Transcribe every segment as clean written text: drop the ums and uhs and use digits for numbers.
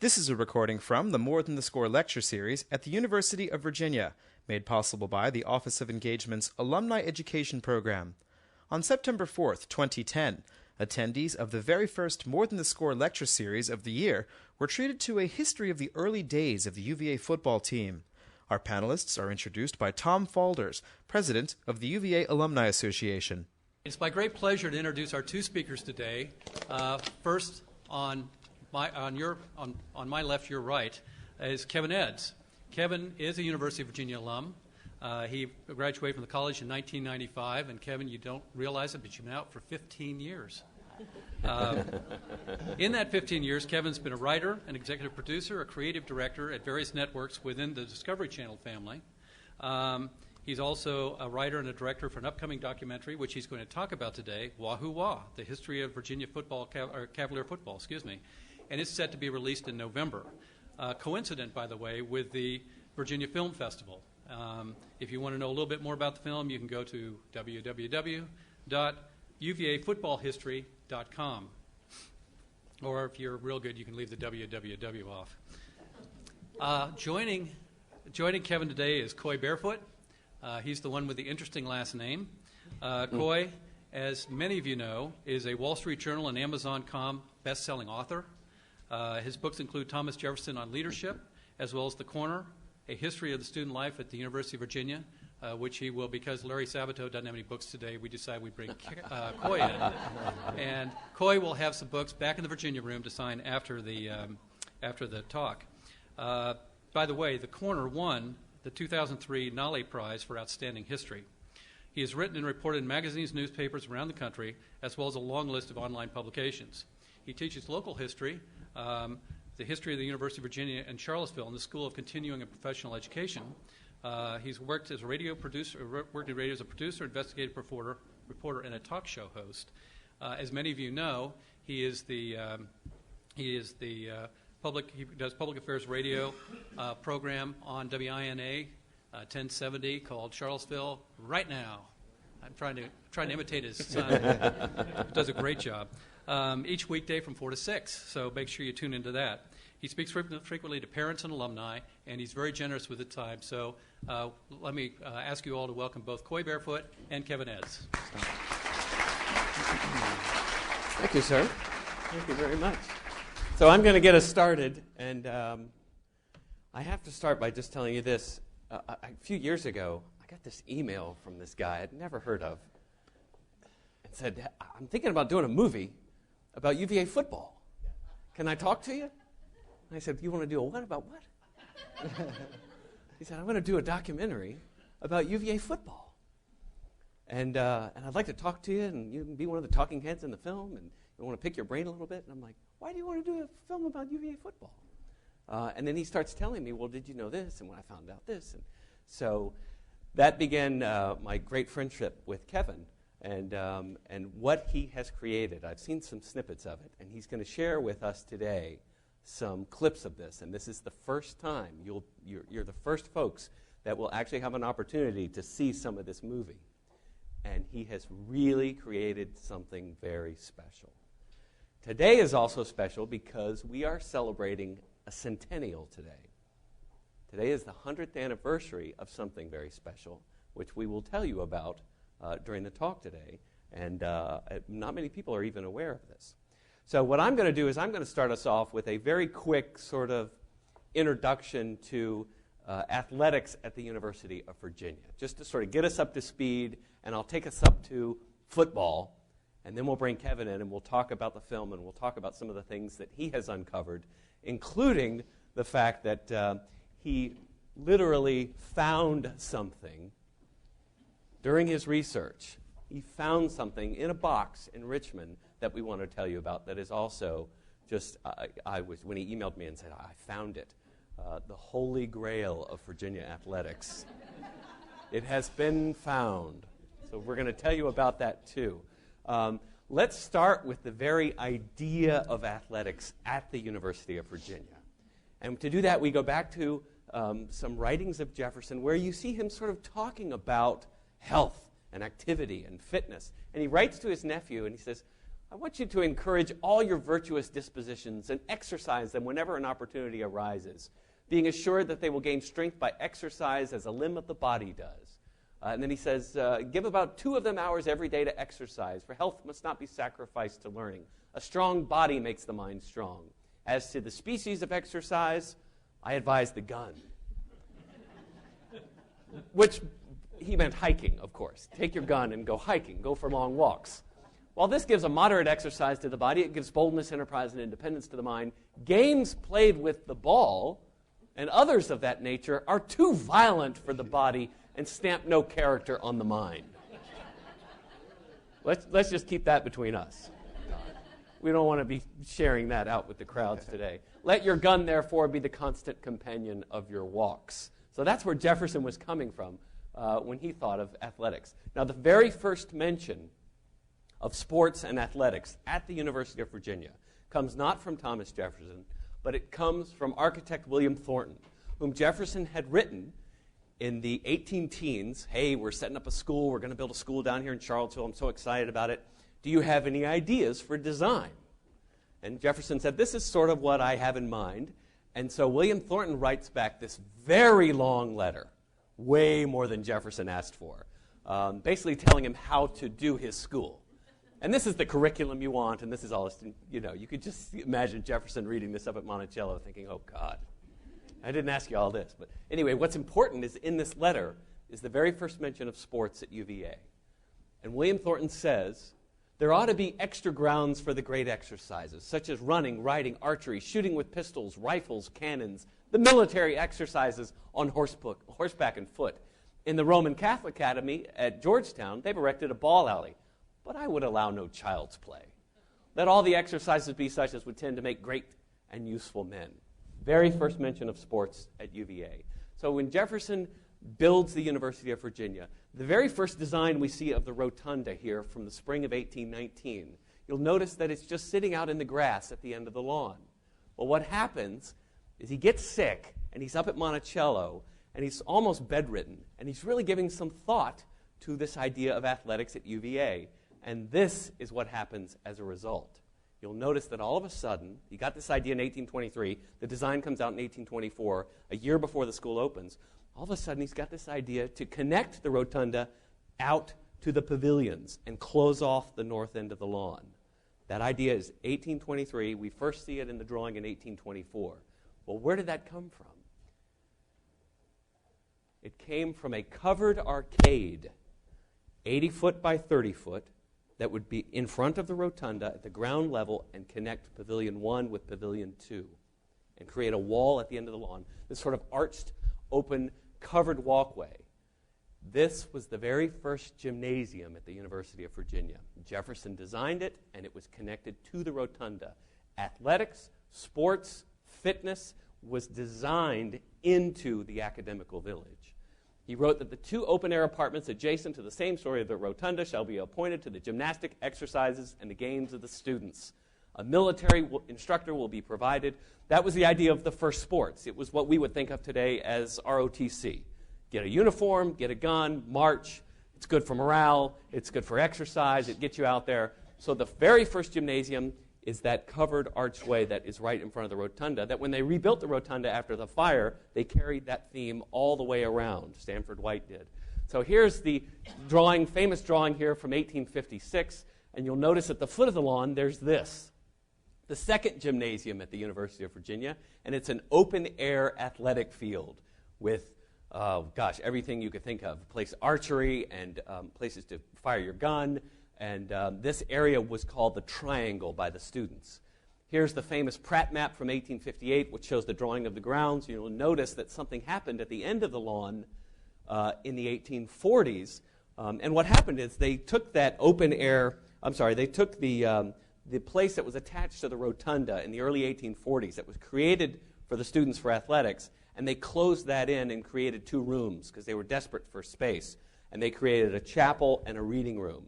This is a recording from the More Than the Score lecture series at the University of Virginia, made possible by the Office of Engagement's Alumni Education Program. On September 4th, 2010, attendees of the very first More Than the Score lecture series of the year were treated to a history of the early days of the UVA football team. Our panelists are introduced by Tom Falders, president of the UVA Alumni Association. It's my great pleasure to introduce our two speakers today. First, on my left, your right, is Kevin Edds. Kevin is a University of Virginia alum. He graduated from the college in 1995, and Kevin, you don't realize it, but you've been out for 15 years. In that 15 years, Kevin's been a writer, an executive producer, a creative director at various networks within the Discovery Channel family. He's also a writer and a director for an upcoming documentary, which he's going to talk about today, Wahoowa, the history of Virginia football, Cavalier football, and it's set to be released in November. Coincident, by the way, with the Virginia Film Festival. If you want to know a little bit more about the film, you can go to www.uvafootballhistory.com. Or if you're real good, you can leave the www off. Joining Kevin today is Coy Barefoot. He's the one with the interesting last name. Coy, as many of you know, is a Wall Street Journal and Amazon.com best-selling author. His books include Thomas Jefferson on Leadership, as well as The Corner, A History of the Student Life at the University of Virginia, which he will, because Larry Sabato doesn't have any books today, we decided we'd bring Coy in. And Coy will have some books back in the Virginia room to sign after the talk. By the way, The Corner won the 2003 Nolly Prize for Outstanding History. He has written and reported in magazines, newspapers around the country, as well as a long list of online publications. He teaches local history, the history of the University of Virginia and Charlottesville in the School of Continuing and Professional Education. He's worked as a radio producer, worked in radio as a producer, investigative reporter, and a talk show host. As many of you know, he does public affairs radio program on WINA 1070 called Charlottesville Right Now. I'm trying to imitate his son. He does a great job. Each weekday from 4 to 6, so make sure you tune into that. He speaks frequently to parents and alumni, and he's very generous with his time. So let me ask you all to welcome both Coy Barefoot and Kevin Edds. Thank you, sir. Thank you very much. So I'm going to get us started, and I have to start by just telling you this. A few years ago, I got this email from this guy I'd never heard of. It said, I'm thinking about doing a movie about UVA football. Can I talk to you? And I said, you want to do a what about what? He said, I'm going to do a documentary about UVA football. And I'd like to talk to you, and you can be one of the talking heads in the film, and I want to pick your brain a little bit. And I'm like, why do you want to do a film about UVA football? And then he starts telling me, well, did you know this? And when I found out this. And so that began my great friendship with Kevin and what he has created. I've seen some snippets of it, and he's going to share with us today some clips of this. And this is the first time you're the first folks that will actually have an opportunity to see some of this movie. And he has really created something very special. Today is also special because we are celebrating a centennial today. Today is the 100th anniversary of something very special, which we will tell you about during the talk today, and not many people are even aware of this. So what I'm going to do is I'm going to start us off with a very quick sort of introduction to athletics at the University of Virginia, just to sort of get us up to speed, and I'll take us up to football, and then we'll bring Kevin in, and we'll talk about the film, and we'll talk about some of the things that he has uncovered, including the fact that he literally found something during his research. He found something in a box in Richmond that we want to tell you about that is also just, when he emailed me and said, I found it, the holy grail of Virginia athletics. It has been found. So we're going to tell you about that too. Let's start with the very idea of athletics at the University of Virginia. And to do that, we go back to some writings of Jefferson where you see him sort of talking about health and activity and fitness. And he writes to his nephew and he says, I want you to encourage all your virtuous dispositions and exercise them whenever an opportunity arises, being assured that they will gain strength by exercise as a limb of the body does. And then he says, give about 2 of them hours every day to exercise, for health must not be sacrificed to learning. A strong body makes the mind strong. As to the species of exercise, I advise the gun. Which he meant hiking, of course. Take your gun and go hiking, go for long walks. While this gives a moderate exercise to the body, it gives boldness, enterprise, and independence to the mind. Games played with the ball and others of that nature are too violent for the body and stamp no character on the mind. Let's just keep that between us. We don't want to be sharing that out with the crowds today. Let your gun, therefore, be the constant companion of your walks. So that's where Jefferson was coming from when he thought of athletics. Now, the very first mention of sports and athletics at the University of Virginia comes not from Thomas Jefferson, but it comes from architect William Thornton, whom Jefferson had written in the 18-teens. Hey, we're setting up a school. We're going to build a school down here in Charlottesville. I'm so excited about it. Do you have any ideas for design? And Jefferson said, this is sort of what I have in mind. And so William Thornton writes back this very long letter, way more than Jefferson asked for, basically telling him how to do his school. And this is the curriculum you want, and this is all, you could just imagine Jefferson reading this up at Monticello thinking, oh, God, I didn't ask you all this. But anyway, what's important is in this letter is the very first mention of sports at UVA. And William Thornton says, there ought to be extra grounds for the great exercises, such as running, riding, archery, shooting with pistols, rifles, cannons, the military exercises on horseback and foot. In the Roman Catholic Academy at Georgetown, they've erected a ball alley. But I would allow no child's play. Let all the exercises be such as would tend to make great and useful men. Very first mention of sports at UVA. So when Jefferson builds the University of Virginia, the very first design we see of the rotunda here from the spring of 1819, you'll notice that it's just sitting out in the grass at the end of the lawn. Well, what happens is he gets sick, and he's up at Monticello, and he's almost bedridden, and he's really giving some thought to this idea of athletics at UVA. And this is what happens as a result. You'll notice that all of a sudden, he got this idea in 1823, the design comes out in 1824, a year before the school opens. All of a sudden, he's got this idea to connect the rotunda out to the pavilions and close off the north end of the lawn. That idea is 1823. We first see it in the drawing in 1824. Well, where did that come from? It came from a covered arcade, 80 foot by 30 foot, that would be in front of the rotunda at the ground level and connect Pavilion 1 with Pavilion 2 and create a wall at the end of the lawn, this sort of arched, open, covered walkway. This was the very first gymnasium at the University of Virginia. Jefferson designed it, and it was connected to the rotunda. Athletics, sports, fitness was designed into the academical village. He wrote that the 2 open-air apartments adjacent to the same story of the rotunda shall be appointed to the gymnastic exercises and the games of the students. A military instructor will be provided. That was the idea of the first sports. It was what we would think of today as ROTC. Get a uniform, get a gun, march. It's good for morale. It's good for exercise. It gets you out there. So the very first gymnasium is that covered archway that is right in front of the rotunda, that when they rebuilt the rotunda after the fire, they carried that theme all the way around. Stanford White did. So here's the drawing, famous drawing here from 1856, and you'll notice at the foot of the lawn, there's this, the second gymnasium at the University of Virginia, and it's an open-air athletic field with, everything you could think of. Place archery and places to fire your gun. And this area was called the Triangle by the students. Here's the famous Pratt map from 1858, which shows the drawing of the grounds. You'll notice that something happened at the end of the lawn in the 1840s. And what happened is they took that they took the place that was attached to the rotunda in the early 1840s that was created for the students for athletics, and they closed that in and created 2 rooms because they were desperate for space. And they created a chapel and a reading room.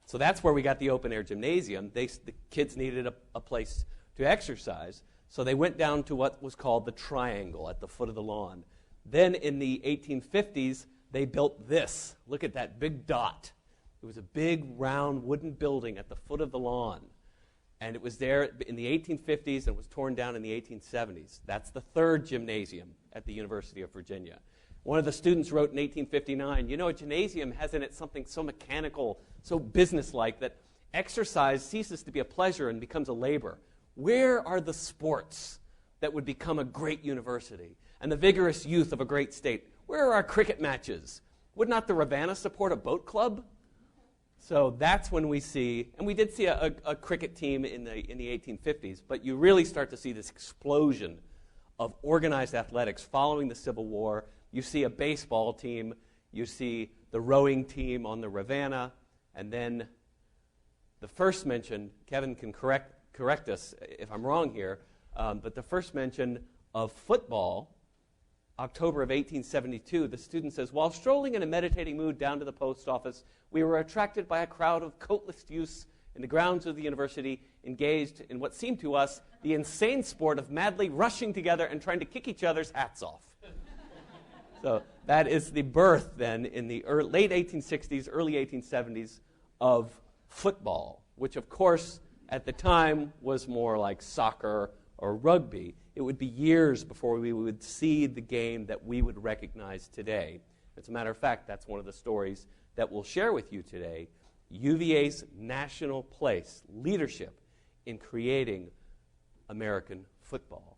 So that's where we got the open-air gymnasium. The kids needed a place to exercise, so they went down to what was called the Triangle at the foot of the lawn. Then in the 1850s, they built this. Look at that big dot. It was a big, round, wooden building at the foot of the lawn. And it was there in the 1850s and was torn down in the 1870s. That's the third gymnasium at the University of Virginia. One of the students wrote in 1859, a gymnasium has in it something so mechanical, so businesslike, that exercise ceases to be a pleasure and becomes a labor. Where are the sports that would become a great university and the vigorous youth of a great state? Where are our cricket matches? Would not the Ravenna support a boat club? So that's when we see, and we did see a cricket team in the 1850s, but you really start to see this explosion of organized athletics following the Civil War. You see a baseball team, you see the rowing team on the Ravenna, and then the first mention, Kevin can correct us if I'm wrong here, but the first mention of football, October of 1872, the student says, while strolling in a meditating mood down to the post office, we were attracted by a crowd of coatless youths in the grounds of the university, engaged in what seemed to us the insane sport of madly rushing together and trying to kick each other's hats off. So that is the birth, then, in the late 1860s, early 1870s, of football, which, of course, at the time was more like soccer or rugby. It would be years before we would see the game that we would recognize today. As a matter of fact, that's one of the stories that we'll share with you today, UVA's national place, leadership in creating American football.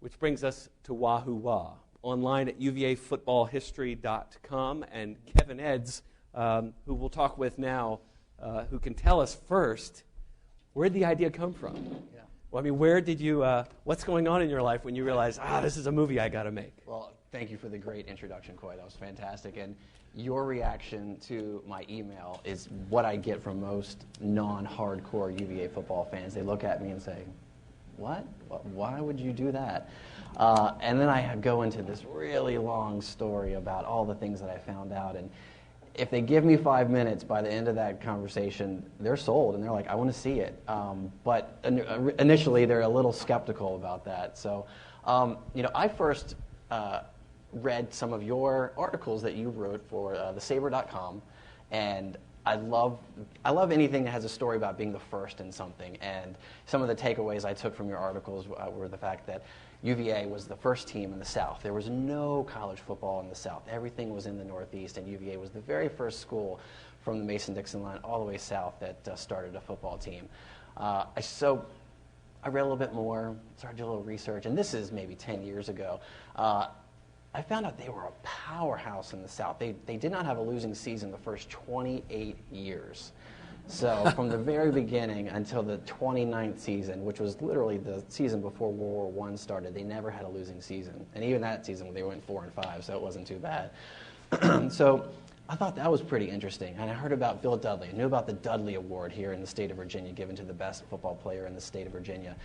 Which brings us to Wahoowa, online at uvafootballhistory.com, and Kevin Eds, who we'll talk with now, who can tell us first, where did the idea come from? Yeah. Well, I mean, where did you, what's going on in your life when you realized, this is a movie I got to make? Well, thank you for the great introduction, Coy. That was fantastic. And your reaction to my email is what I get from most non-hardcore UVA football fans. They look at me and say, what? Why would you do that? And then I go into this really long story about all the things that I found out. And if they give me 5 minutes, by the end of that conversation, they're sold, and they're like, I want to see it. But initially, they're a little skeptical about that. So, I first read some of your articles that you wrote for thesaber.com, and I love anything that has a story about being the first in something. And some of the takeaways I took from your articles were the fact that UVA was the first team in the South. There was no college football in the South. Everything was in the Northeast, and UVA was the very first school from the Mason-Dixon line all the way south that started a football team. So I read a little bit more, started to do a little research, and this is maybe 10 years ago. I found out they were a powerhouse in the South. They did not have a losing season the first 28 years. So from the very beginning until the 29th season, which was literally the season before World War I started, they never had a losing season. And even that season, they went 4-5, so it wasn't too bad. So I thought that was pretty interesting. And I heard about Bill Dudley. I knew about the Dudley Award here in the state of Virginia, given to the best football player in the state of Virginia.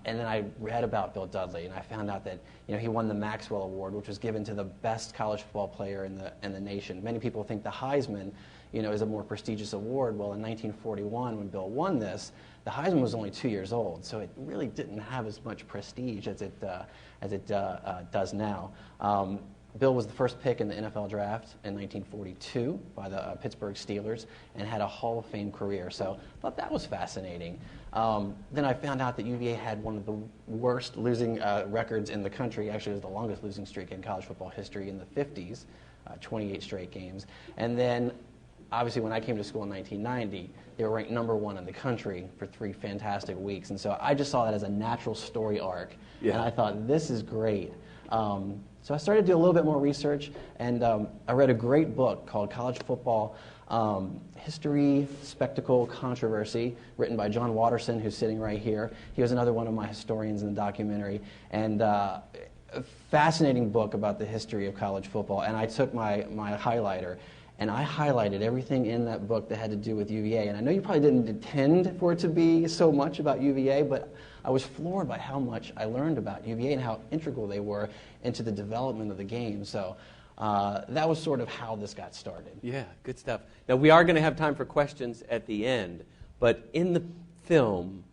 And then I read about Bill Dudley, and I found out that he won the Maxwell Award, which was given to the best college football player in the nation. Many people think the Heisman is a more prestigious award. Well, in 1941, when Bill won this, the Heisman was only 2 years old, so it really didn't have as much prestige as it does now. Bill was the first pick in the NFL draft in 1942 by the Pittsburgh Steelers and had a Hall of Fame career. So I thought that was fascinating. Then I found out that UVA had one of the worst losing records in the country. Actually, it was the longest losing streak in college football history in the 50s, 28 straight games. And then, obviously, when I came to school in 1990, they were ranked #1 in the country for 3 fantastic weeks. And so I just saw that as a natural story arc. Yeah. And I thought, this is great. So I started to do a little bit more research, and I read a great book called College Football History, Spectacle, Controversy, written by John Watterson, who's sitting right here. He was another one of my historians in the documentary, and a fascinating book about the history of college football. And I took my highlighter, and I highlighted everything in that book that had to do with UVA. And I know you probably didn't intend for it to be so much about UVA, but I was floored by how much I learned about UVA and how integral they were into the development of the game. So that was sort of how this got started. Yeah, good stuff. Now, we are going to have time for questions at the end, but in the film,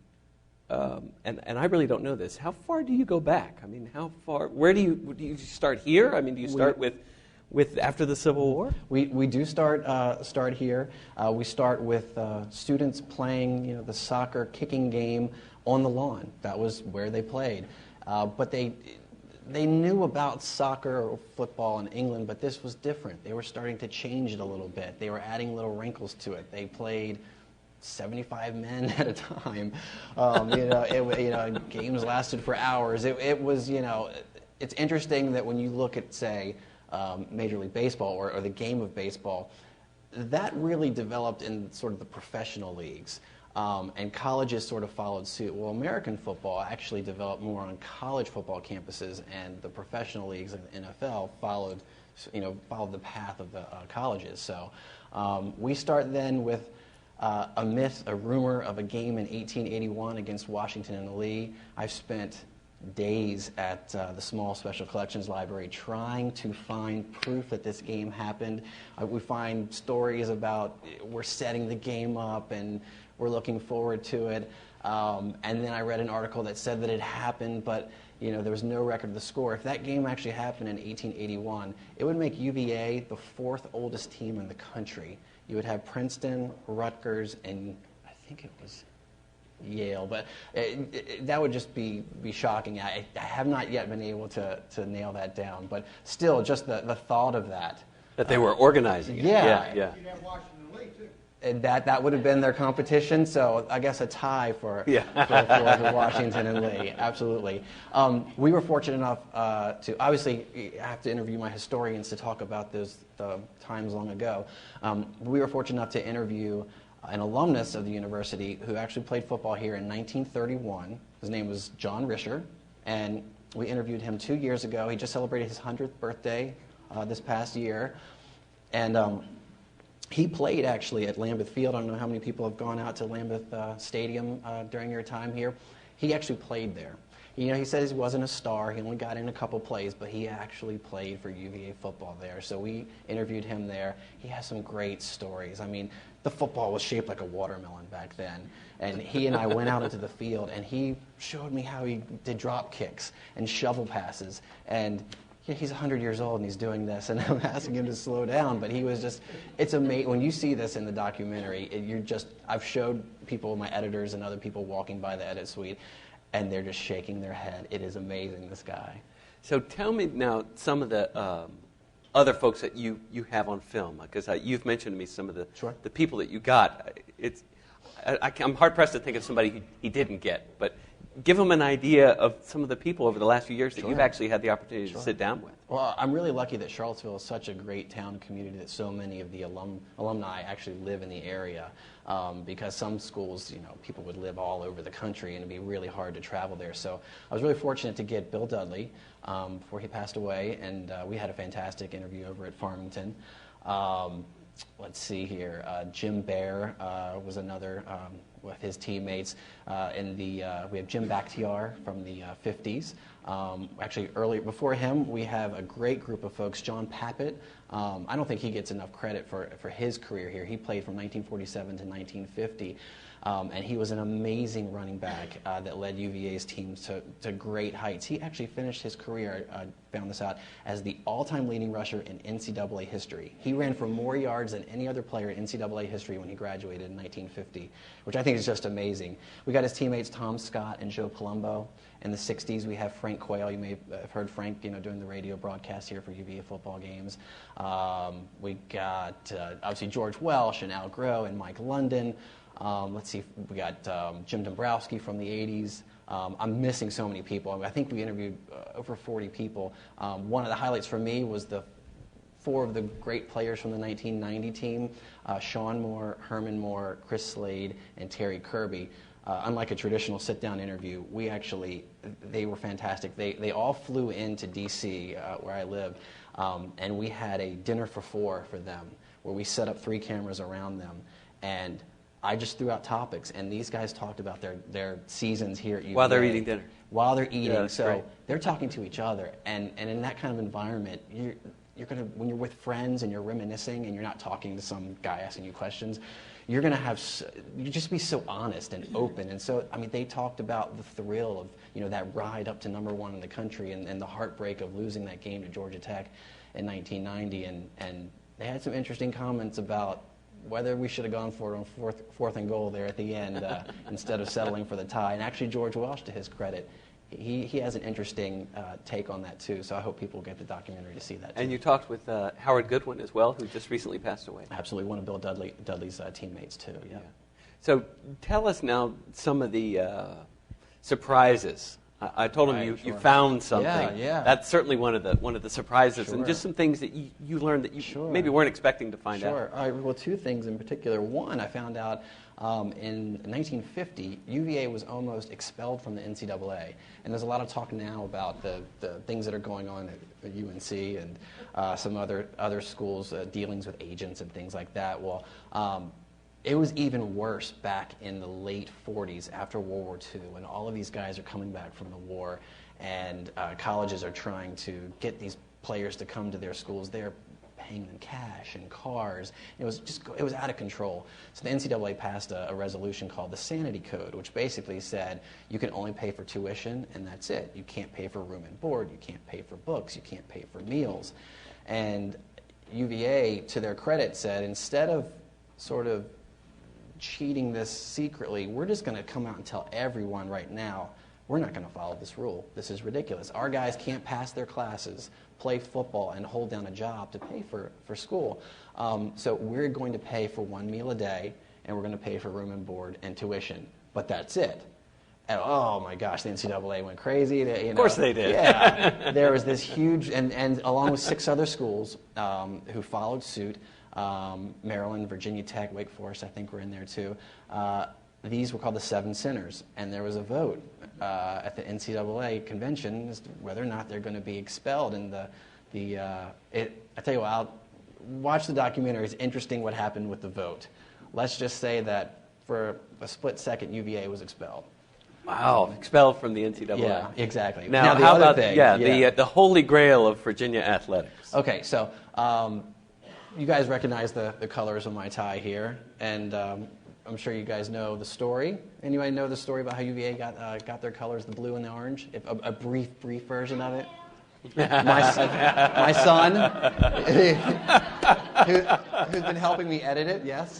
and I really don't know this, how far do you go back? I mean, how far, where do you start here? I mean, do you start with after the Civil War? We do start here. We start with students playing, the soccer kicking game on the lawn. That was where they played. But they knew about soccer or football in England, but this was different. They were starting to change it a little bit. They were adding little wrinkles to it. They played 75 men at a time. Games lasted for hours. It was, it's interesting that when you look at, say, Major League Baseball or the game of baseball, that really developed in sort of the professional leagues. And colleges sort of followed suit. Well, American football actually developed more on college football campuses, and the professional leagues and the NFL followed the path of the colleges. So we start then with a myth, a rumor of a game in 1881 against Washington and Lee. I've spent days at the Small Special Collections Library trying to find proof that this game happened. We find stories about we're setting the game up and we're looking forward to it. And then I read an article that said that it happened, but there was no record of the score. If that game actually happened in 1881, it would make UVA the fourth oldest team in the country. You would have Princeton, Rutgers, and I think it was Yale, but that would just be shocking. I have not yet been able to nail that down, but still, just the thought of that. That they were organizing it. Yeah. You'd have Washington Lee, too. And that would have been their competition, so I guess a tie for Washington and Lee, absolutely. We were fortunate enough to, obviously, I have to interview my historians to talk about those times long ago. We were fortunate enough to interview an alumnus of the university who actually played football here in 1931. His name was John Risher, and we interviewed him 2 years ago. He just celebrated his 100th birthday this past year, and he played actually at Lambeth Field. I don't know how many people have gone out to Lambeth Stadium during your time here. He actually played there. He says he wasn't a star. He only got in a couple plays, but he actually played for UVA football there. So we interviewed him there. He has some great stories. I mean, the football was shaped like a watermelon back then. And he and I went out into the field, and he showed me how he did drop kicks and shovel passes. And he's 100 years old, and he's doing this. And I'm asking him to slow down. But he was just, it's amazing. When you see this in the documentary, I've showed people, my editors and other people walking by the edit suite, and they're just shaking their head. It is amazing, this guy. So tell me now some of the other folks that you have on film, because you've mentioned to me some of the people that you got. I'm hard-pressed to think of somebody he didn't get, but give them an idea of some of the people over the last few years that you've actually had the opportunity to sit down with. Well, I'm really lucky that Charlottesville is such a great town and community that so many of the alumni actually live in the area. Because some schools, people would live all over the country, and it'd be really hard to travel there. So I was really fortunate to get Bill Dudley before he passed away, and we had a fantastic interview over at Farmington. Let's see here. Jim Bear was another with his teammates. We have Jim Bakhtiar from the 50s. Actually, before him, we have a great group of folks. John Pappitt. I don't think he gets enough credit for his career here. He played from 1947 to 1950. And he was an amazing running back that led UVA's teams to great heights. He actually finished his career, I found this out, as the all-time leading rusher in NCAA history. He ran for more yards than any other player in NCAA history when he graduated in 1950, which I think is just amazing. We got his teammates Tom Scott and Joe Palumbo. In the 60s, we have Frank Quayle. You may have heard Frank, doing the radio broadcast here for UVA football games. We got, obviously, George Welsh and Al Groh and Mike London. Let's see, we got Jim Dombrowski from the 80s. I'm missing so many people. I think we interviewed over 40 people. One of the highlights for me was the 4 of the great players from the 1990 team, Sean Moore, Herman Moore, Chris Slade, and Terry Kirby. Unlike a traditional sit-down interview, they were fantastic. They all flew into D.C., where I live, and we had a dinner for 4 for them, where we set up 3 cameras around them, and I just threw out topics, and these guys talked about their seasons here at UVA. While they're eating dinner. While they're eating, Yeah, so great. they're talking to each other, and in that kind of environment, when you're with friends and you're reminiscing and you're not talking to some guy asking you questions, you're going to you just be so honest and open. And so, I mean, they talked about the thrill of, that ride up to #1 in the country and the heartbreak of losing that game to Georgia Tech in 1990. And they had some interesting comments about whether we should have gone for it on fourth and goal there at the end instead of settling for the tie. And actually, George Welsh, to his credit, he has an interesting take on that too. So I hope people get the documentary to see that too. And you talked with Howard Goodwin as well, who just recently passed away. Absolutely, one of Bill Dudley's teammates too. Yeah. So tell us now some of the surprises. I told him you found something. Yeah. That's certainly one of the surprises, and just some things that you learned that you maybe weren't expecting to find out. Sure. Well, two things in particular. One, I found out in 1950, UVA was almost expelled from the NCAA, and there's a lot of talk now about the things that are going on at UNC and some other schools' dealings with agents and things like that. Well. It was even worse back in the late 40s after World War II, when all of these guys are coming back from the war and colleges are trying to get these players to come to their schools. They're paying them cash and cars. It was out of control. So the NCAA passed a resolution called the Sanity Code, which basically said you can only pay for tuition and that's it. You can't pay for room and board. You can't pay for books. You can't pay for meals. And UVA, to their credit, said instead of sort of cheating this secretly, we're just going to come out and tell everyone right now, we're not going to follow this rule. This is ridiculous. Our guys can't pass their classes, play football, and hold down a job to pay for school. So we're going to pay for one meal a day, and we're going to pay for room and board and tuition. But that's it. And, oh my gosh, the NCAA went crazy. Of course they did. Yeah. There was this huge, and along with 6 other schools who followed suit, Maryland, Virginia Tech, Wake Forest, I think were in there too. These were called the 7 Sinners, and there was a vote at the NCAA convention as to whether or not they're going to be expelled. And I tell you what, I'll watch the documentary. It's interesting what happened with the vote. Let's just say that for a split second, UVA was expelled. Wow, expelled from the NCAA. Yeah, exactly. Now the how other about thing, the holy grail of Virginia athletics? Okay, so you guys recognize the colors of my tie here, and I'm sure you guys know the story. Anybody know the story about how UVA got their colors, the blue and the orange? A brief version of it. My son, who's been helping me edit it, yes,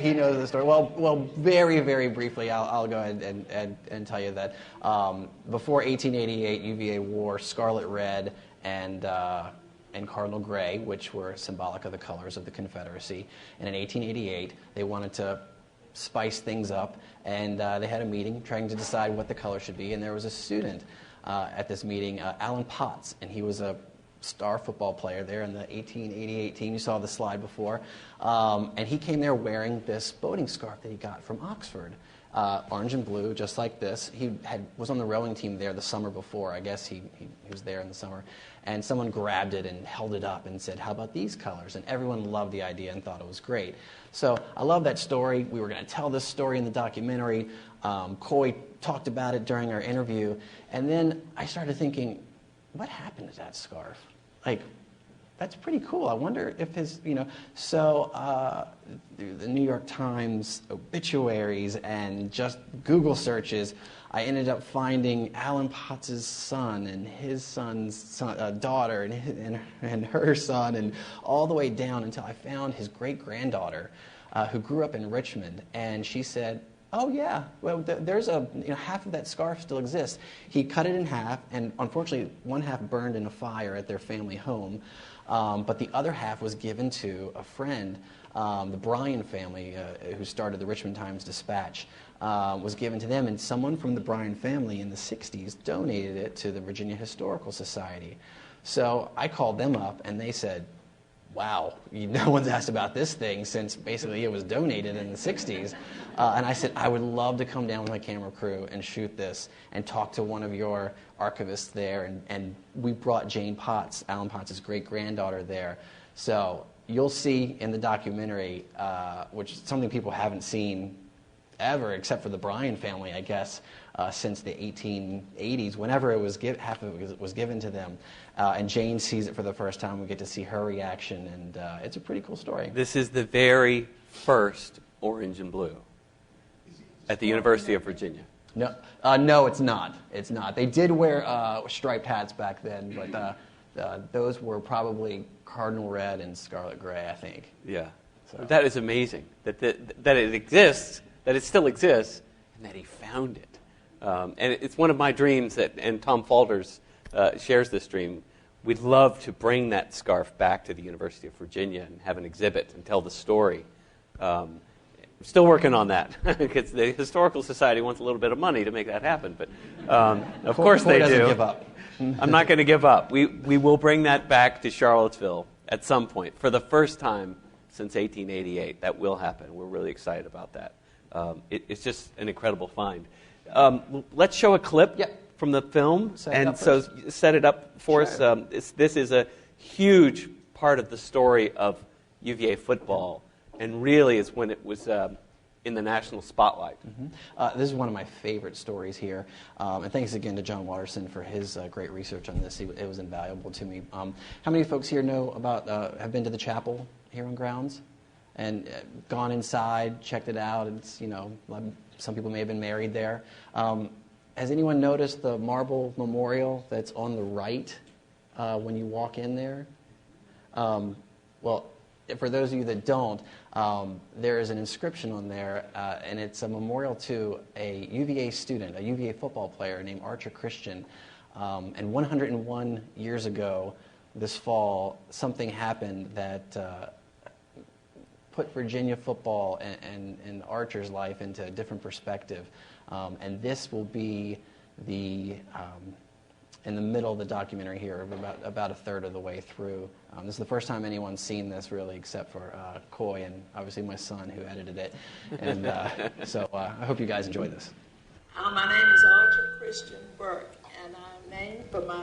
he knows the story. Well, very, very briefly, I'll go ahead and tell you that before 1888, UVA wore scarlet red and cardinal gray, which were symbolic of the colors of the Confederacy. And in 1888, they wanted to spice things up, and they had a meeting trying to decide what the color should be. And there was a student at this meeting, Alan Potts, and he was a star football player there in the 1888 team. You saw the slide before. And he came there wearing this boating scarf that he got from Oxford. Orange and blue, just like this. He was on the rowing team there the summer before. I guess he was there in the summer. And someone grabbed it and held it up and said, how about these colors? And everyone loved the idea and thought it was great. So I love that story. We were going to tell this story in the documentary. Coy talked about it during our interview. And then I started thinking, what happened to that scarf? Like, that's pretty cool. I wonder if his, so the New York Times obituaries and just Google searches, I ended up finding Alan Potts' son and his son's daughter and her son, and all the way down until I found his great-granddaughter who grew up in Richmond, and she said, oh yeah, well there's half of that scarf still exists. He cut it in half, and unfortunately one half burned in a fire at their family home. But the other half was given to a friend, the Bryan family, who started the Richmond Times-Dispatch, was given to them, and someone from the Bryan family in the 60s donated it to the Virginia Historical Society. So I called them up, and they said, wow, no one's asked about this thing since basically it was donated in the 60s. And I said, I would love to come down with my camera crew and shoot this and talk to one of your archivists there. And we brought Jane Potts, Alan Potts' great-granddaughter, there. So you'll see in the documentary, which is something people haven't seen ever, except for the Bryan family, I guess, since the 1880s, whenever it was half of it was given to them. And Jane sees it for the first time. We get to see her reaction, and it's a pretty cool story. This is the very first orange and blue at the University of Virginia. No, no, it's not. It's not. They did wear striped hats back then, but those were probably cardinal red and scarlet gray, I think. Yeah. So. That is amazing, that it exists, that it still exists, and that he found it. And it's one of my dreams, and Tom Falters shares this dream. We'd love to bring that scarf back to the University of Virginia and have an exhibit and tell the story. Still working on that, because the Historical Society wants a little bit of money to make that happen. But of course they do. Doesn't give up. I'm not going to give up. We will bring that back to Charlottesville at some point for the first time since 1888. That will happen. We're really excited about that. It's just an incredible find. Let's show a clip from the film, set it up for us. This is a huge part of the story of UVA football, and really is when it was in the national spotlight. Mm-hmm. This is one of my favorite stories here, and thanks again to John Watterson for his great research on this. It was invaluable to me. How many folks here know about, have been to the chapel here on grounds, and gone inside, checked it out? It's, some people may have been married there. Has anyone noticed the marble memorial that's on the right when you walk in there? Well, for those of you that don't, there is an inscription on there, and it's a memorial to a UVA student, a UVA football player named Archer Christian. And 101 years ago, this fall, something happened that put Virginia football and Archer's life into a different perspective. And this will be in the middle of the documentary here, about a third of the way through. This is the first time anyone's seen this, really, except for Coy and obviously my son, who edited it. And so I hope you guys enjoy this. My name is Archer Christian Burke, and I'm named for my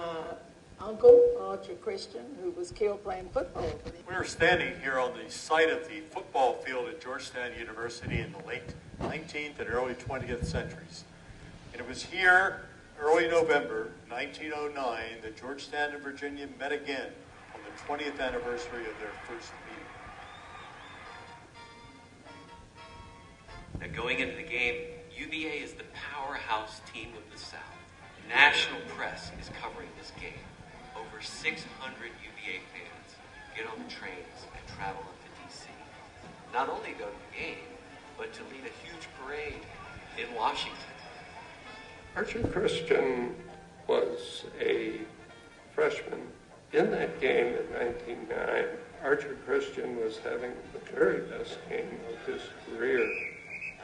uncle, Archer Christian, who was killed playing football. We're standing here on the site of the football field at Georgetown University in the late 19th and early 20th centuries. And it was here, early November 1909, that Georgetown and Virginia met again on the 20th anniversary of their first meeting. Now, going into the game, UVA is the powerhouse team of the South. The national press is covering this game. Over 600 UVA fans get on the trains and travel up to D.C. Not only go to the game, but to lead a huge parade in Washington. Archer Christian was a freshman in that game in 1909. Archer Christian was having the very best game of his career.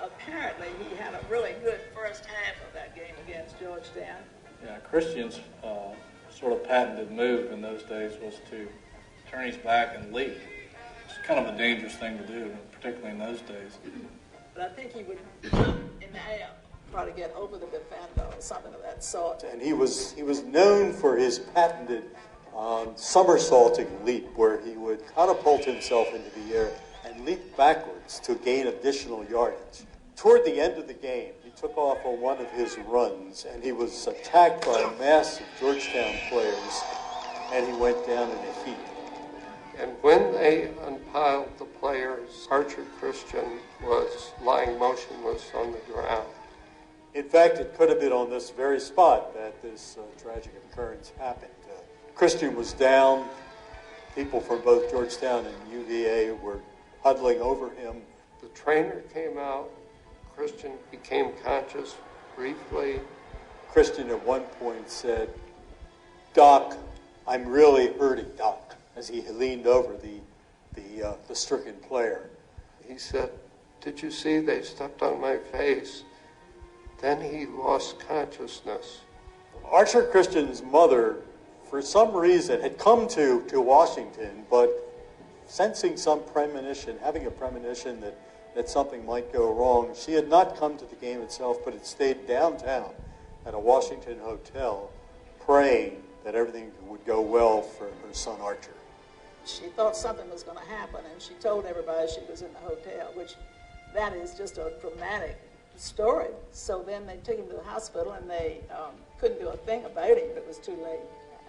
Apparently, he had a really good first half of that game against Georgetown. Yeah, Christian's sort of patented move in those days was to turn his back and leap. It's kind of a dangerous thing to do, particularly in those days. But I think he would jump in the air, try to get over the defender or something of that sort. And he was known for his patented somersaulting leap, where he would catapult himself into the air and leap backwards to gain additional yardage. Toward the end of the game, he took off on one of his runs, and he was attacked by a mass of Georgetown players, and he went down in a heap. And when they unpiled the players, Archer Christian was lying motionless on the ground. In fact, it could have been on this very spot that this tragic occurrence happened. Christian was down. People from both Georgetown and UVA were huddling over him. The trainer came out. Christian became conscious briefly. Christian at one point said, "Doc, I'm really hurting, Doc," as he leaned over the stricken player. He said, "Did you see they stepped on my face?" Then he lost consciousness. Archer Christian's mother, for some reason, had come to Washington, but sensing some premonition, having a premonition that something might go wrong, she had not come to the game itself, but had stayed downtown at a Washington hotel, praying that everything would go well for her son Archer. She thought something was going to happen, and she told everybody she was in the hotel, which that is just a dramatic story. So then they took him to the hospital, and they couldn't do a thing about him. It was too late.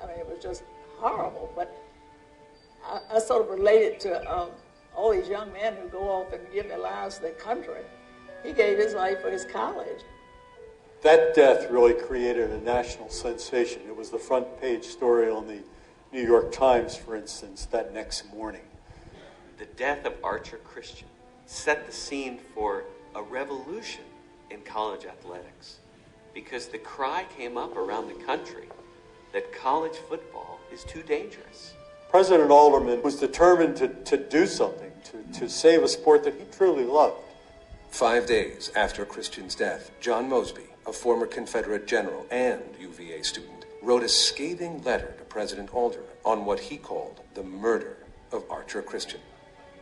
I mean, it was just horrible. But I sort of related to all these young men who go off and give their lives to their country. He gave his life for his college. That death really created a national sensation. It was the front page story on the New York Times, for instance, that next morning. The death of Archer Christian set the scene for a revolution in college athletics because the cry came up around the country that college football is too dangerous. President Alderman was determined to do something, to save a sport that he truly loved. 5 days after Christian's death, John Mosby, a former Confederate general and UVA student, wrote a scathing letter to President Alderman on what he called the murder of Archer Christian.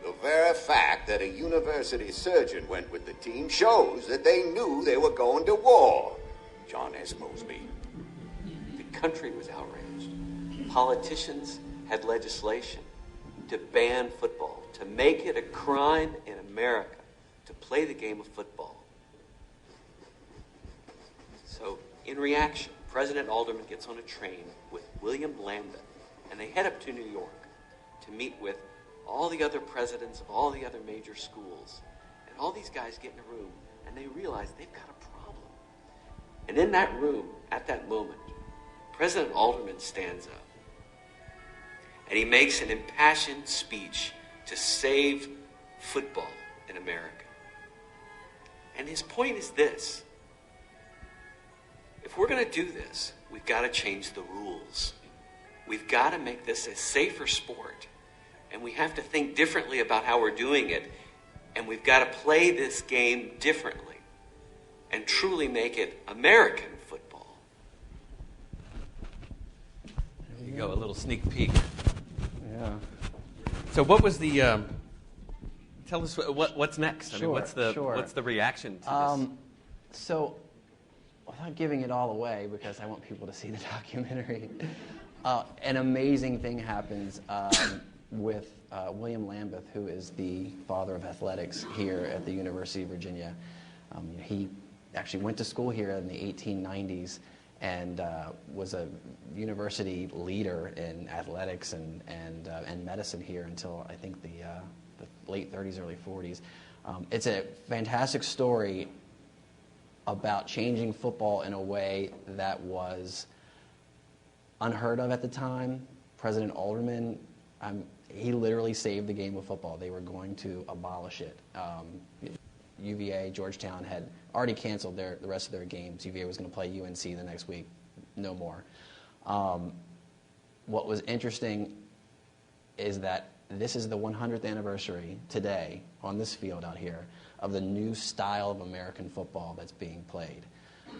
The very fact that a university surgeon went with the team shows that they knew they were going to war. John S. Mosby. The country was outraged. Politicians had legislation to ban football, to make it a crime in America to play the game of football. So, in reaction, President Alderman gets on a train with William Lambeth, and they head up to New York to meet with all the other presidents of all the other major schools. And all these guys get in a room, and they realize they've got a problem. And in that room, at that moment, President Alderman stands up, and he makes an impassioned speech to save football in America. And his point is this: if we're going to do this, we've got to change the rules. We've got to make this a safer sport. And we have to think differently about how we're doing it. And we've got to play this game differently and truly make it American football. There you go, a little sneak peek. Yeah. So what was the... tell us what's next. I mean, Sure. what's the reaction to this? So, without giving it all away, because I want people to see the documentary, an amazing thing happens with William Lambeth, who is the father of athletics here at the University of Virginia. He actually went to school here in the 1890s and was a university leader in athletics and medicine here until I think the late 30s, early 40s. It's a fantastic story about changing football in a way that was unheard of at the time. President Alderman, he literally saved the game of football. They were going to abolish it. UVA, Georgetown had already canceled the rest of their games. UVA was going to play UNC the next week, no more. What was interesting is that this is the 100th anniversary today on this field out here of the new style of American football that's being played.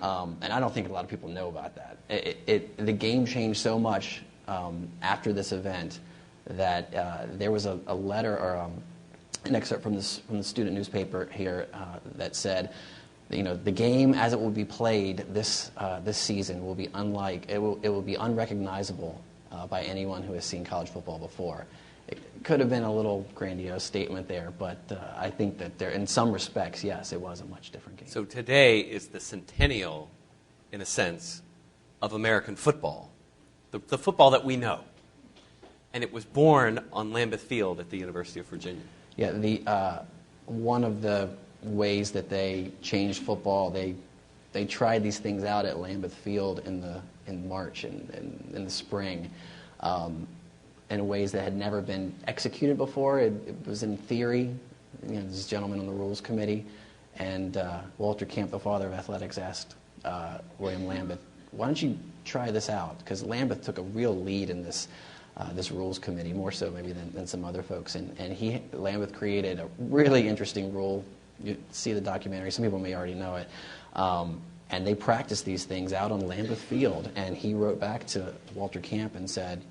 And I don't think a lot of people know about that. The game changed so much after this event that there was a letter or an excerpt from the student newspaper here that said, the game as it will be played this season will be it will be unrecognizable by anyone who has seen college football before. It could have been a little grandiose statement there, but I think that in some respects, yes, it was a much different game. So today is the centennial, in a sense, of American football, the football that we know. And it was born on Lambeth Field at the University of Virginia. Yeah, one of the ways that they changed football, they tried these things out at Lambeth Field in March and in the spring. In ways that had never been executed before. It was in theory. This gentleman on the rules committee, and Walter Camp, the father of athletics, asked William Lambeth, "Why don't you try this out?" Because Lambeth took a real lead in this rules committee, more so maybe than some other folks. And Lambeth created a really interesting rule. You see the documentary. Some people may already know it. And they practiced these things out on Lambeth Field. And he wrote back to Walter Camp and said,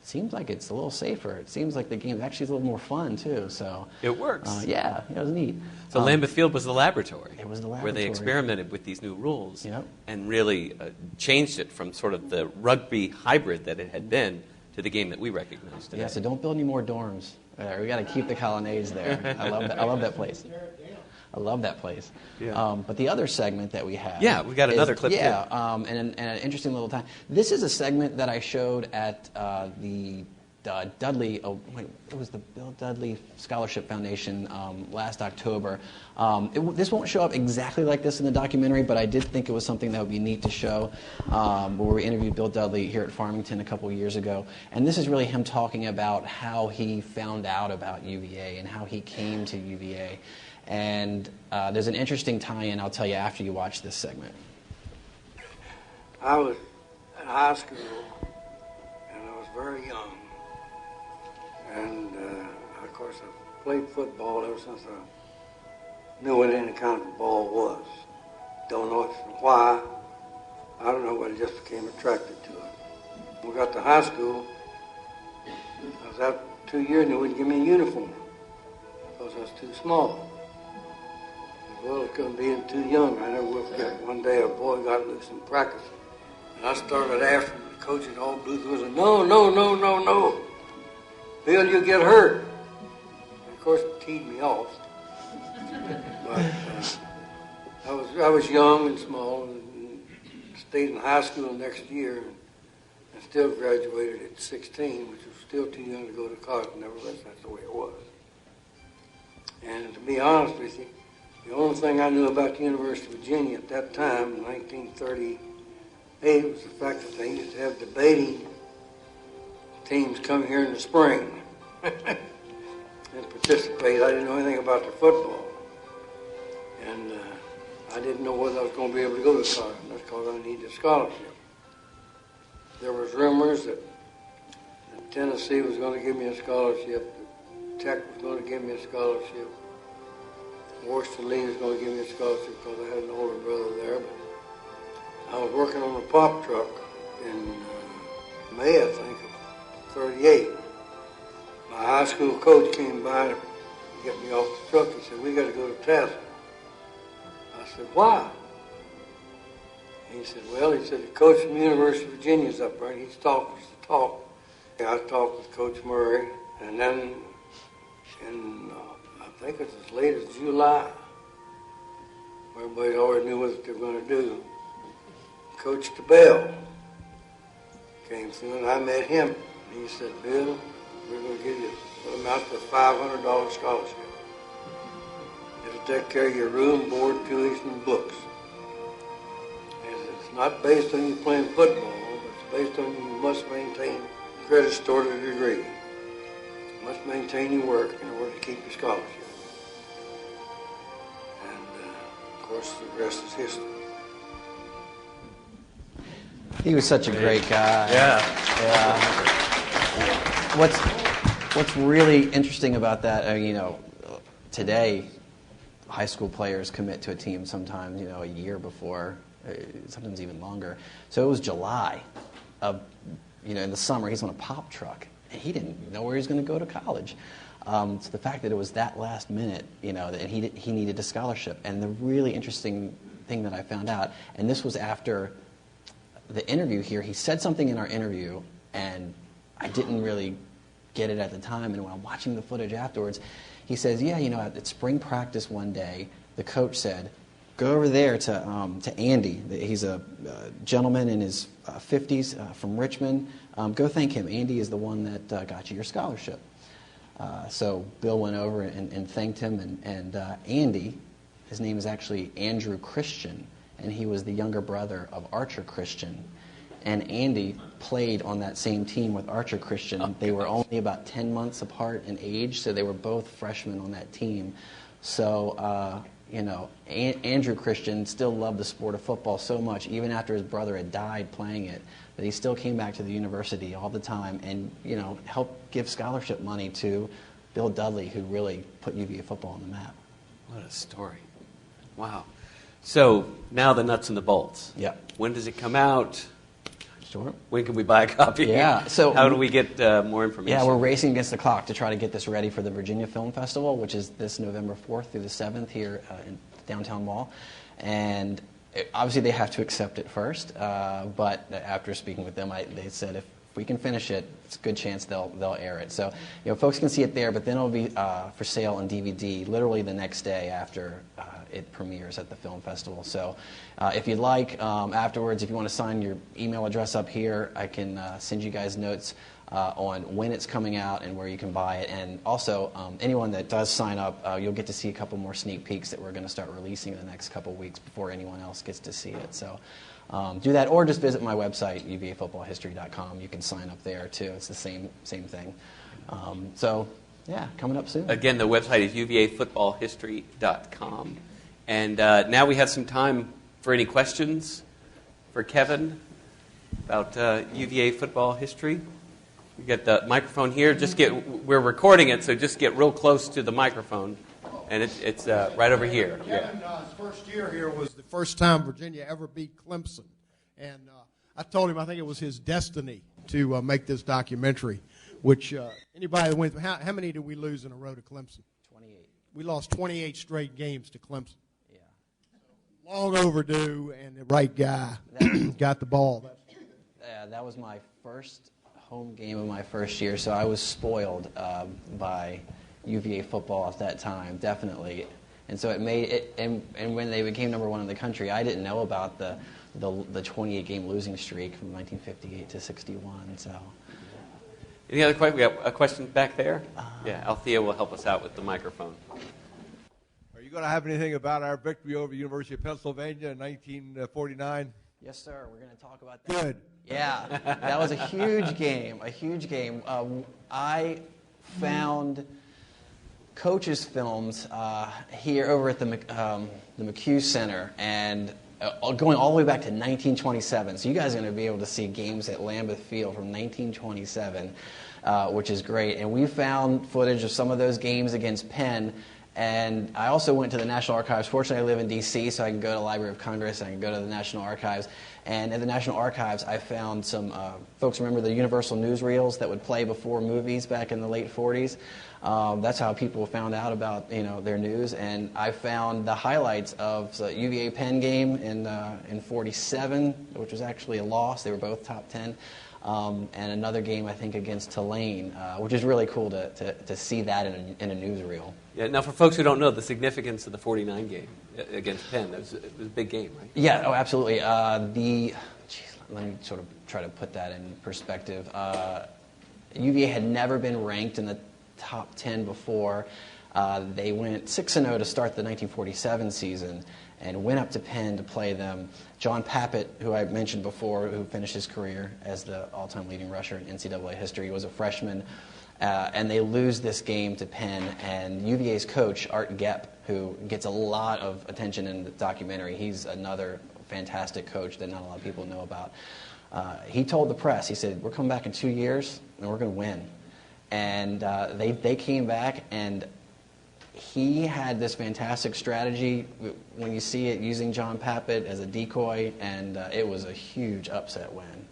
seems like it's a little safer. It seems like the game actually is a little more fun, too. So it works. Yeah, it was neat. So Lambeth Field was the laboratory. It was the laboratory. Where they experimented with these new rules and really changed it from sort of the rugby hybrid that it had been to the game that we recognize today. Yeah, so don't build any more dorms. We got to keep the colonnades there. I love that place. I love that place. Yeah. But the other segment that we have. Yeah, we got another clip. Yeah, and an interesting little time. This is a segment that I showed at the Dudley. Oh, wait, it was the Bill Dudley Scholarship Foundation last October. This won't show up exactly like this in the documentary, but I did think it was something that would be neat to show. Where we interviewed Bill Dudley here at Farmington a couple years ago, and this is really him talking about how he found out about UVA and how he came to UVA. And there's an interesting tie-in I'll tell you after you watch this segment. I was in high school, and I was very young. And, of course, I played football ever since I knew what any kind of a ball was. Don't know why. I don't know, but I just became attracted to it. When we got to high school, I was out 2 years and they wouldn't give me a uniform because I was too small. Well, it couldn't be too young. I never will forget. One day a boy got loose in practice, and I started after him. The coach at all Blues was like, no. Bill, you'll get hurt. And of course, it teed me off. But I was young and small and stayed in high school next year and still graduated at 16, which was still too young to go to college. Nevertheless, that's the way it was. And to be honest with you, the only thing I knew about the University of Virginia at that time, in 1938, was the fact that they used to have debating teams come here in the spring and participate. I didn't know anything about the football. And I didn't know whether I was going to be able to go to college. That's because I needed a scholarship. There was rumors that Tennessee was going to give me a scholarship, that Tech was going to give me a scholarship, Washington Lee was going to give me a scholarship because I had an older brother there. But I was working on a pop truck in May, I think, of 38. My high school coach came by to get me off the truck. He said, we got to go to Tassel. I said, why? He said, well, the coach from the University of Virginia is up there, and he's talking to talk. I talked with Coach Murray, and then I think it's as late as July. Everybody already knew what they were going to do. Coach DeBell came through, and I met him. And he said, Bill, we're going to give you what amounts to a $500 scholarship. It'll take care of your room, board, tuition, and books. And it's not based on you playing football, but it's based on you must maintain credits toward a degree. You must maintain your work in order to keep your scholarship. Of course, the rest is history. He was such a great guy. Yeah. What's really interesting about that, today, high school players commit to a team sometimes, a year before, sometimes even longer. So it was July of, in the summer, he's on a pop truck, and he didn't know where he was going to go to college. So the fact that it was that last minute, that he needed a scholarship. And the really interesting thing that I found out, and this was after the interview here, he said something in our interview, and I didn't really get it at the time. And when I'm watching the footage afterwards, he says, at spring practice one day, the coach said, go over there to Andy. He's a gentleman in his 50s from Richmond. Go thank him. Andy is the one that got you your scholarship. So Bill went over and thanked him, and Andy, his name is actually Andrew Christian, and he was the younger brother of Archer Christian. And Andy played on that same team with Archer Christian. Oh, they were only about 10 months apart in age, so they were both freshmen on that team. So, Andrew Christian still loved the sport of football so much, even after his brother had died playing it, that he still came back to the university all the time and, helped give scholarship money to Bill Dudley, who really put UVA football on the map. What a story. Wow. So now the nuts and the bolts. Yeah. When does it come out? Sure. When can we buy a copy? Yeah. So how do we get more information? Yeah, we're racing against the clock to try to get this ready for the Virginia Film Festival, which is this November 4th through the 7th here in Downtown Mall. And obviously they have to accept it first, but after speaking with them, they said if if we can finish it, it's a good chance they'll air it. So, folks can see it there, but then it'll be for sale on DVD literally the next day after it premieres at the film festival. So, if you'd like, afterwards, if you want to sign your email address up here, I can send you guys notes on when it's coming out and where you can buy it. And also, anyone that does sign up, you'll get to see a couple more sneak peeks that we're going to start releasing in the next couple weeks before anyone else gets to see it. So do that, or just visit my website, uvafootballhistory.com. You can sign up there, too. It's the same thing. So, yeah, coming up soon. Again, the website is uvafootballhistory.com. And now we have some time for any questions for Kevin about UVA football history. You get the microphone here. We're recording it, so just get real close to the microphone, and it's right over here. Kevin, his first year here was the first time Virginia ever beat Clemson, and I told him I think it was his destiny to make this documentary. Which anybody that went, how many did we lose in a row to Clemson? 28. We lost 28 straight games to Clemson. Yeah. Long overdue, and the right guy got the ball. That was my first home game of my first year, so I was spoiled by UVA football at that time, definitely. And so it made it, and when they became number one in the country, I didn't know about the 28-game losing streak from 1958 to 61. So. Any other questions? We got a question back there. Yeah, Althea will help us out with the microphone. Are you going to have anything about our victory over the University of Pennsylvania in 1949? Yes, sir. We're going to talk about that. Good. Yeah, that was a huge game. I found coaches' films here over at the McHugh Center, and going all the way back to 1927. So you guys are going to be able to see games at Lambeth Field from 1927, which is great. And we found footage of some of those games against Penn. And I also went to the National Archives. Fortunately, I live in D.C., so I can go to the Library of Congress, I can go to the National Archives. And at the National Archives, I found some, folks remember the Universal newsreels that would play before movies back in the late 40s? That's how people found out about, their news. And I found the highlights of the UVA Penn game in 47, which was actually a loss. They were both top 10. And another game, I think, against Tulane, which is really cool to see that in a newsreel. Yeah. Now, for folks who don't know the significance of the 49 game against Penn, it was a big game, right? Yeah. Oh, absolutely. Let me sort of try to put that in perspective. UVA had never been ranked in the top 10 before. They went 6-0 to start the 1947 season and went up to Penn to play them. John Pappitt, who I mentioned before, who finished his career as the all-time leading rusher in NCAA history, was a freshman. And they lose this game to Penn. And UVA's coach, Art Gepp, who gets a lot of attention in the documentary, he's another fantastic coach that not a lot of people know about. He told the press, he said, "We're coming back in 2 years, and we're going to win." And they came back, and he had this fantastic strategy when you see it using John Pappitt as a decoy, and it was a huge upset win.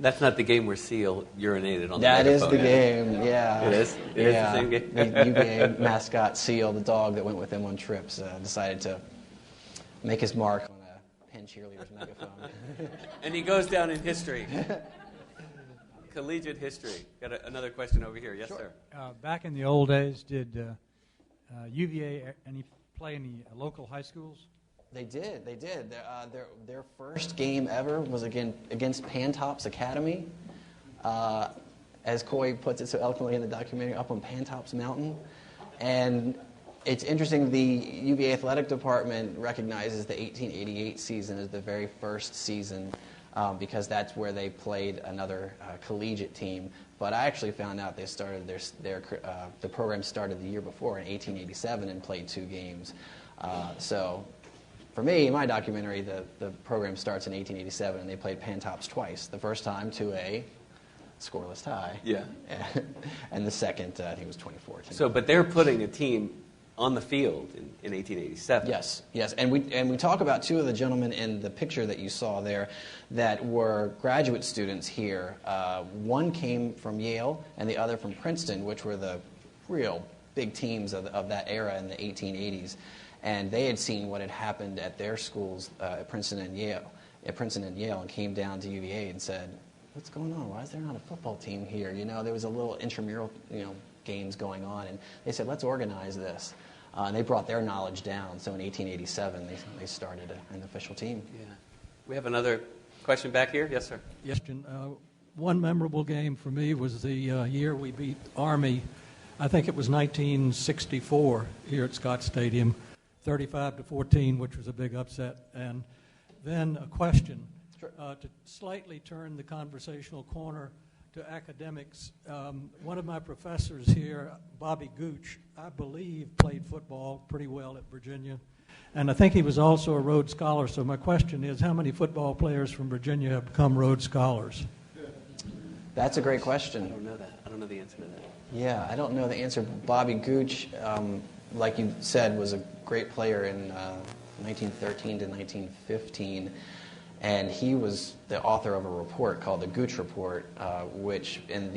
That's not the game where Seal urinated on the That microphone. is the game, yeah. It is? It is the same game? The UVA mascot Seal, the dog that went with him on trips, decided to make his mark on a Penn cheerleader's megaphone. And he goes down in history. Collegiate history. Got another question over here. Yes, Sure. sir. Back in the old days, did UVA play any local high schools? They did. Their first game ever was against Pantops Academy, as Coy puts it so eloquently in the documentary, up on Pantops Mountain. And it's interesting, the UVA athletic department recognizes the 1888 season as the very first season because that's where they played another collegiate team. But I actually found out they started the program started the year before in 1887 and played 2 games. So for me, in my documentary, the program starts in 1887 and they played Pantops twice. The first time to a scoreless tie. Yeah. And the second, I think it was 2014. So, but they're putting a team on the field in 1887. Yes. And we talk about 2 of the gentlemen in the picture that you saw there that were graduate students here. One came from Yale and the other from Princeton, which were the real big teams of that era in the 1880s. And they had seen what had happened at their schools at Princeton and Yale, and came down to UVA and said, what's going on? Why is there not a football team here? There was a little intramural, games going on, and they said, let's organize this. And they brought their knowledge down. So in 1887, they started an official team. Yeah. We have another question back here. Yes, sir. Yes, one memorable game for me was the year we beat Army. I think it was 1964 here at Scott Stadium, 35-14, which was a big upset. And then a question to slightly turn the conversational corner to academics. One of my professors here, Bobby Gooch, I believe played football pretty well at Virginia. And I think he was also a Rhodes Scholar. So my question is, how many football players from Virginia have become Rhodes Scholars? That's a great question. I don't know that. I don't know the answer to that. Yeah, I don't know the answer. Bobby Gooch, like you said, was a great player in 1913 to 1915. And he was the author of a report called the Gooch Report, which in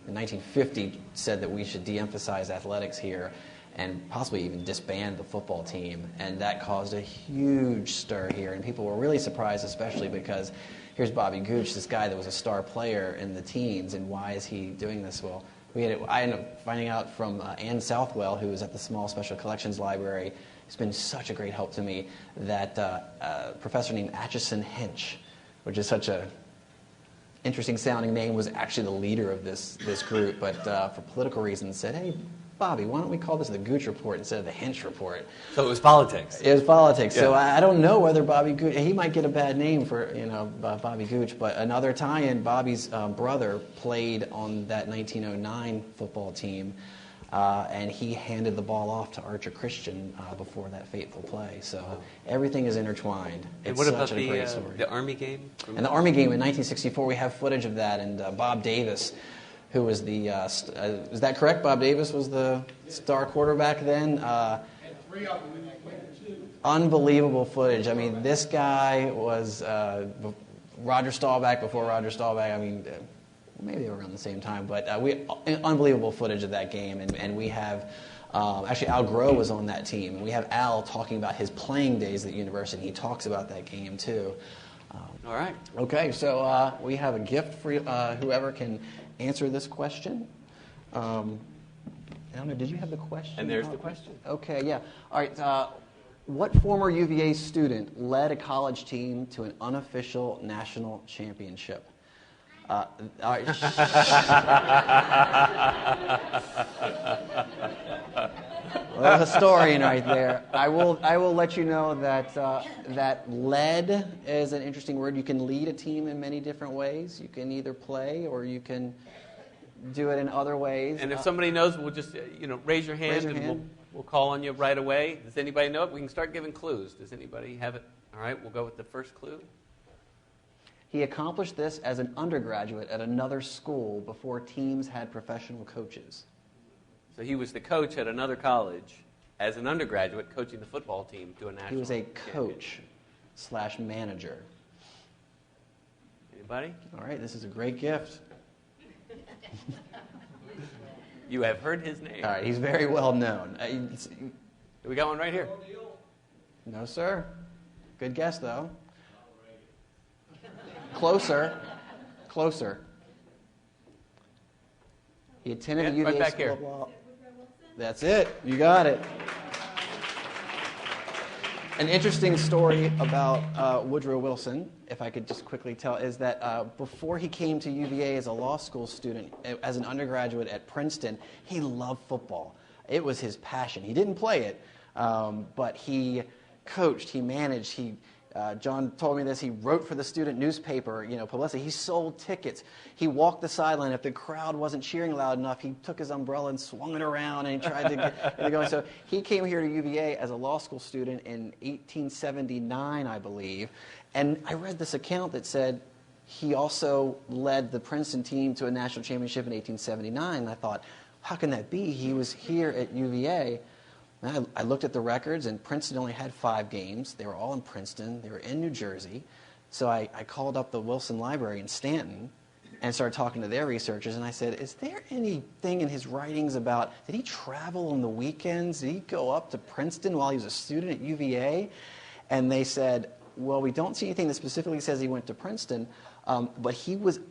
1950 said that we should de-emphasize athletics here and possibly even disband the football team. And that caused a huge stir here. And people were really surprised, especially because here's Bobby Gooch, this guy that was a star player in the teens, and why is he doing this? Well, I ended up finding out from Ann Southwell, who was at the Small Special Collections Library. It's been such a great help to me that a professor named Atchison Hinch, which is such a interesting sounding name, was actually the leader of this group, but for political reasons said, hey, Bobby, why don't we call this the Gooch Report instead of the Hinch Report? So it was politics. It was politics. Yeah. So I don't know whether Bobby Gooch, he might get a bad name for, Bobby Gooch, but another tie-in, Bobby's brother played on that 1909 football team, and he handed the ball off to Archer Christian before that fateful play. So everything is intertwined. And It's what such about a great story. the Army game? And the Army game in 1964, we have footage of that, and Bob Davis, who was the, is that correct? Bob Davis was the star quarterback then? Unbelievable footage. I mean, this guy was Roger Staubach before Roger Staubach. I mean, maybe they were around the same time, but unbelievable footage of that game. And we have, actually Al Groh was on that team, and we have Al talking about his playing days at the university. He talks about that game too. All right. Okay, so we have a gift for whoever can answer this question. I don't know, did you have the question? And there's the question. Okay, yeah. All right, what former UVA student led a college team to an unofficial national championship? All right. Well, a historian right there. I will let you know that that led is an interesting word. You can lead a team in many different ways. You can either play or you can do it in other ways. And if somebody knows, we'll just raise your hand, we'll call on you right away. Does anybody know it? We can start giving clues. Does anybody have it? All right, we'll go with the first clue. He accomplished this as an undergraduate at another school before teams had professional coaches. So he was the coach at another college as an undergraduate coaching the football team to a national. He was a coach/manager. Anybody? All right, this is a great gift. You have heard his name. All right, he's very well known. We got one right here. No, sir. Good guess, though. Closer. He attended the UVA right back School here. of Law. That's it. You got it. An interesting story about Woodrow Wilson, if I could just quickly tell, is that before he came to UVA as a law school student, as an undergraduate at Princeton, he loved football. It was his passion. He didn't play it, but he coached, he managed, John told me this, he wrote for the student newspaper, publicity. He sold tickets. He walked the sideline. If the crowd wasn't cheering loud enough, he took his umbrella and swung it around and he tried to get it going. So he came here to UVA as a law school student in 1879, I believe. And I read this account that said he also led the Princeton team to a national championship in 1879. And I thought, how can that be? He was here at UVA. And I looked at the records, and Princeton only had 5 games. They were all in Princeton. They were in New Jersey. So I called up the Wilson Library in Stanton and started talking to their researchers. And I said, is there anything in his writings about, did he travel on the weekends? Did he go up to Princeton while he was a student at UVA? And they said, well, we don't see anything that specifically says he went to Princeton, but he was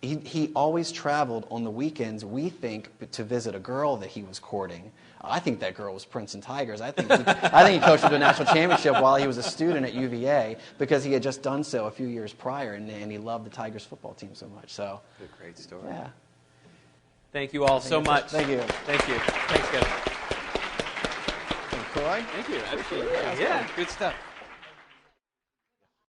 he always traveled on the weekends, we think, to visit a girl that he was courting. I think that girl was Princeton Tigers. I think he coached him to a national championship while he was a student at UVA because he had just done so a few years prior, and he loved the Tigers football team so much. So, a great story. Yeah. Thank you all so much. Thank you. Thank you. Thanks, guys. Coy. Thank you. Absolutely. Yeah, good stuff.